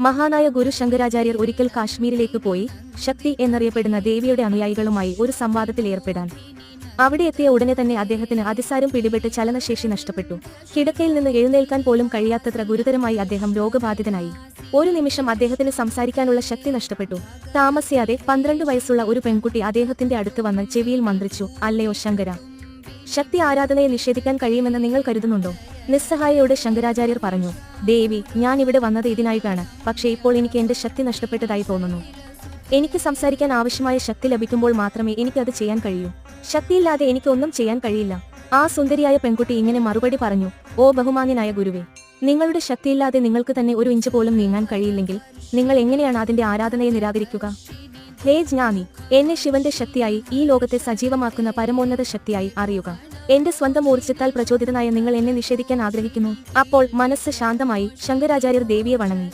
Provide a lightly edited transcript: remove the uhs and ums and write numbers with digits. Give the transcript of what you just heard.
മഹാനായ ഗുരു ശങ്കരാചാര്യർ ഒരിക്കൽ കാശ്മീരിലേക്ക് പോയി ശക്തി എന്നറിയപ്പെടുന്ന ദേവിയുടെ അനുയായികളുമായി ഒരു സംവാദത്തിൽ ഏർപ്പെടാൻ. അവിടെ എത്തിയ ഉടനെ തന്നെ അദ്ദേഹത്തിന് അതിസാരം പിടിപെട്ട് ചലനശേഷി നഷ്ടപ്പെട്ടു. കിടക്കയിൽ നിന്ന് എഴുന്നേൽക്കാൻ പോലും കഴിയാത്തത്ര ഗുരുതരമായി അദ്ദേഹം രോഗബാധിതനായി. ഒരു നിമിഷം അദ്ദേഹത്തിന് സംസാരിക്കാനുള്ള ശക്തി നഷ്ടപ്പെട്ടു. താമസിയാതെ 12 വയസ്സുള്ള ഒരു പെൺകുട്ടി അദ്ദേഹത്തിന്റെ അടുത്ത് വന്ന് ചെവിയിൽ മന്ത്രിച്ചു, "അല്ലയോ ശങ്കര, ശക്തി ആരാധനയെ നിഷേധിക്കാൻ കഴിയുമെന്ന് നിങ്ങൾ കരുതുന്നുണ്ടോ?" നിസ്സഹായയോടെ ശങ്കരാചാര്യർ പറഞ്ഞു, "ദേവി, ഞാൻ ഇവിടെ വന്നത് ഇതിനായിട്ടാണ്. പക്ഷേ ഇപ്പോൾ എനിക്ക് എന്റെ ശക്തി നഷ്ടപ്പെട്ടതായി തോന്നുന്നു. എനിക്ക് സംസാരിക്കാൻ ആവശ്യമായ ശക്തി ലഭിക്കുമ്പോൾ മാത്രമേ എനിക്കത് ചെയ്യാൻ കഴിയൂ. ശക്തിയില്ലാതെ എനിക്ക് ഒന്നും ചെയ്യാൻ കഴിയില്ല." ആ സുന്ദരിയായ പെൺകുട്ടി ഇങ്ങനെ മറുപടി പറഞ്ഞു, "ഓ ബഹുമാന്യനായ ഗുരുവേ, നിങ്ങളുടെ ശക്തിയില്ലാതെ നിങ്ങൾക്ക് തന്നെ ഒരു ഇഞ്ച് പോലും നീങ്ങാൻ കഴിയില്ലെങ്കിൽ നിങ്ങൾ എങ്ങനെയാണ് അതിന്റെ ആരാധനയെ നിരാകരിക്കുക? ഹേ ജ്ഞാനി, എന്നെ ശിവന്റെ ശക്തിയായി, ഈ ലോകത്തെ സജീവമാക്കുന്ന പരമോന്നത ശക്തിയായി അറിയുക. എന്റെ സ്വന്തം ഊർജ്ജത്താൽ പ്രചോദിതനായ നിങ്ങൾ എന്നെ നിഷേധിക്കാൻ ആഗ്രഹിക്കുന്നു." അപ്പോൾ മനസ്സ് ശാന്തമായി ശങ്കരാചാര്യർ ദേവിയെ വണങ്ങി.